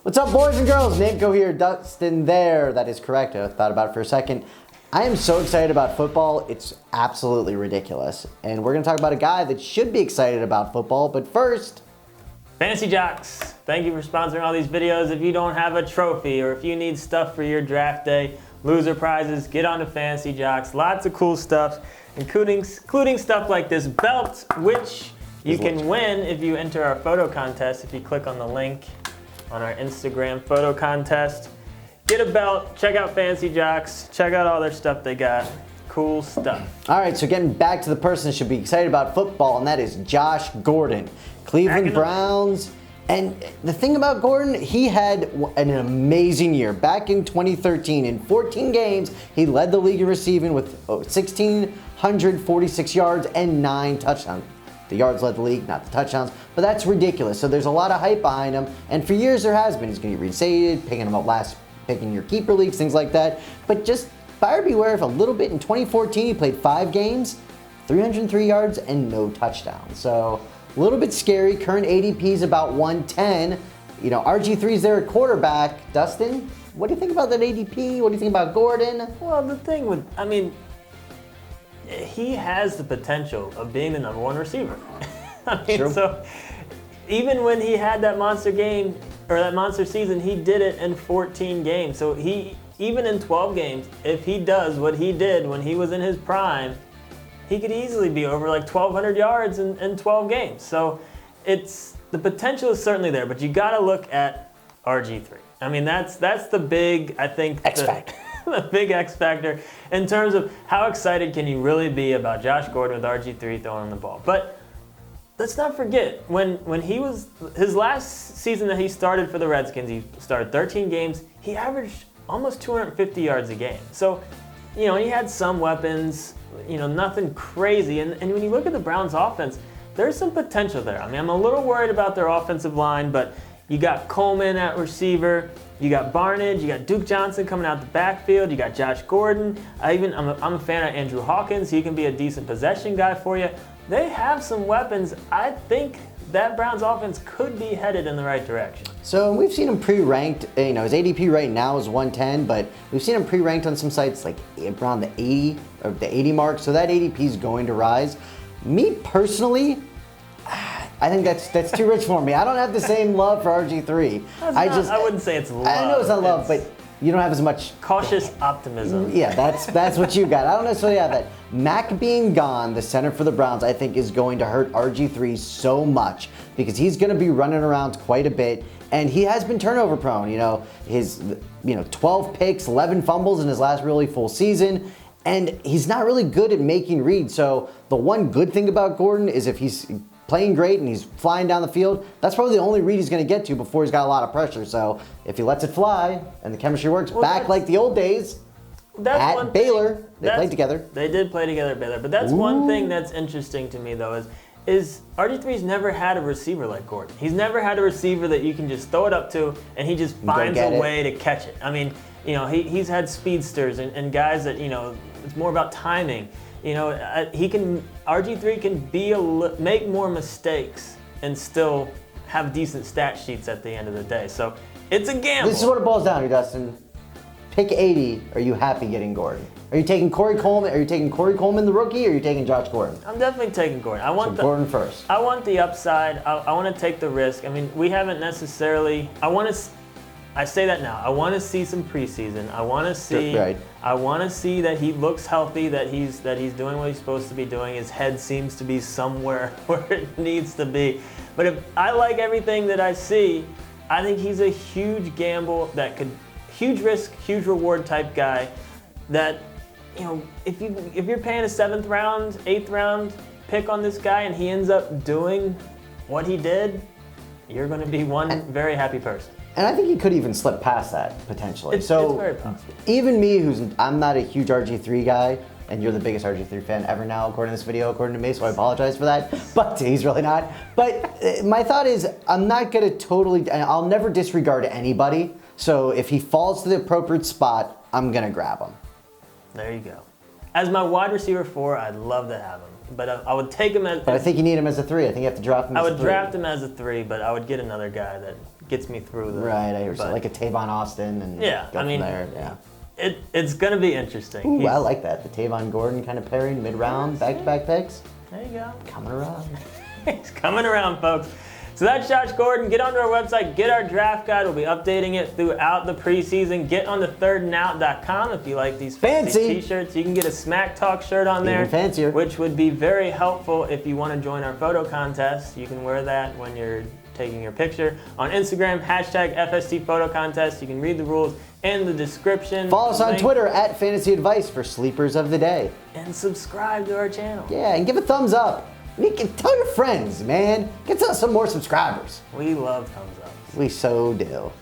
What's up, boys and girls? Natko here, Dustin there. That is correct. I thought about it for a second. I am so excited about football. It's absolutely ridiculous. And we're going to talk about a guy that should be excited about football. But first, Fantasy Jocks, thank you for sponsoring all these videos. If you don't have a trophy or if you need stuff for your draft day, loser prizes, get on to Fantasy Jocks. Lots of cool stuff, including stuff like this belt, which you can win if you enter our photo contest. If you click on the link on our Instagram photo contest, get a belt, check out Fantasy Jocks, check out all their stuff they got. Cool stuff. All right, so getting back to the person that should be excited about football, and that is Josh Gordon, Cleveland Browns. And the thing about Gordon, he had an amazing year. Back in 2013, in 14 games, he led the league in receiving with 1,646 yards and 9 touchdowns. The yards led the league, not the touchdowns, but that's ridiculous. So there's a lot of hype behind him, and for years there has been. He's going to get reinstated, picking him up picking your keeper leagues, things like that. But just buyer beware of a little bit. In 2014, he played 5 games, 303 yards, and no touchdowns. So a little bit scary. Current ADP is about 110. You know, RG3 is there at quarterback. Dustin, what do you think about that ADP? What do you think about Gordon? Well, the thing with, I mean, he has the potential of being the #1 receiver. I mean, so even when he had that monster game or that monster season, he did it in 14 games. So even in 12 games, if he does what he did when he was in his prime, he could easily be over like 1,200 yards in 12 games. So the potential is certainly there, but you got to look at RG3. I mean, that's the big, I think, X factor. The big X factor in terms of how excited can you really be about Josh Gordon with RG3 throwing the ball. But let's not forget, when he was, his last season that he started for the Redskins, he started 13 games, he averaged almost 250 yards a game. So, you know, he had some weapons, you know, nothing crazy. And when you look at the Browns offense, there's some potential there. I mean, I'm a little worried about their offensive line, but you got Coleman at receiver, you got Barnage, you got Duke Johnson coming out the backfield, you got Josh Gordon. I'm a fan of Andrew Hawkins. He can be a decent possession guy for you. They have some weapons. I think that Browns offense could be headed in the right direction. So we've seen him pre-ranked, you know, his ADP right now is 110, but we've seen him pre-ranked on some sites like around the 80 or the 80 mark, so that ADP is going to rise. Me personally, I think that's too rich for me. I don't have the same love for RG3. I wouldn't say it's love. I know it's not love, but you don't have as much cautious optimism. Yeah, that's what you got. I don't necessarily have that. Mac being gone, the center for the Browns, I think is going to hurt RG3 so much because he's going to be running around quite a bit, and he has been turnover prone. You know, his 12 picks, 11 fumbles in his last really full season, and he's not really good at making reads. So the one good thing about Gordon is if he's playing great and he's flying down the field, that's probably the only read he's going to get to before he's got a lot of pressure. So if he lets it fly and the chemistry works back like the old days at Baylor, they played together. They did play together at Baylor. But that's one thing that's interesting to me, though, is RG3's never had a receiver like Gordon. He's never had a receiver that you can just throw it up to and he just finds a way to catch it. I mean, you know, he's had speedsters and guys that, you know, it's more about timing. You know, RG3 can make more mistakes and still have decent stat sheets at the end of the day. So it's a gamble. This is what it boils down to, Dustin. Pick 80. Are you happy getting Gordon? Are you taking Corey Coleman? Are you taking Corey Coleman, the rookie, or are you taking Josh Gordon? I'm definitely taking Gordon. Gordon first. I want the upside. I want to take the risk. I mean, we haven't necessarily. I say that now. I want to see some preseason. I want to see. Right. I want to see that he looks healthy. That he's doing what he's supposed to be doing. His head seems to be somewhere where it needs to be. But if I like everything that I see, I think he's a huge gamble huge risk, huge reward type guy. That, you know, if you're paying a 7th round, 8th round pick on this guy and he ends up doing what he did, you're going to be one very happy person. And I think he could even slip past that potentially. It's very possible. Even me, I'm not a huge RG3 guy, and you're the biggest RG3 fan ever now, according to this video, according to me, so I apologize for that. But he's really not. But my thought is, I'm not going to I'll never disregard anybody. So if he falls to the appropriate spot, I'm going to grab him. There you go. As my wide receiver 4, I'd love to have him. but I would take him as. But I think you need him as a 3. I think you have to draft him as a 3. I would draft him as a 3, but I would get another guy that gets me through the. Right, like a Tavon Austin and yeah, go I mean, from there. Yeah. It's going to be interesting. Ooh, I like that. The Tavon Gordon kind of pairing, mid-round, back-to-back picks. There you go. Coming around. He's coming around, folks. So that's Josh Gordon. Get onto our website, get our draft guide. We'll be updating it throughout the preseason. Get on the thirdndout.com if you like these fancy t-shirts. You can get a Smack Talk shirt on there. Even fancier. Which would be very helpful if you want to join our photo contest. You can wear that when you're taking your picture. On Instagram, hashtag FST Photo Contest. You can read the rules in the description. Follow us on Twitter at Fantasy Advice for Sleepers of the Day. And subscribe to our channel. Yeah, and give a thumbs up. You can tell your friends, man. Get us some more subscribers. We love thumbs up. We so do.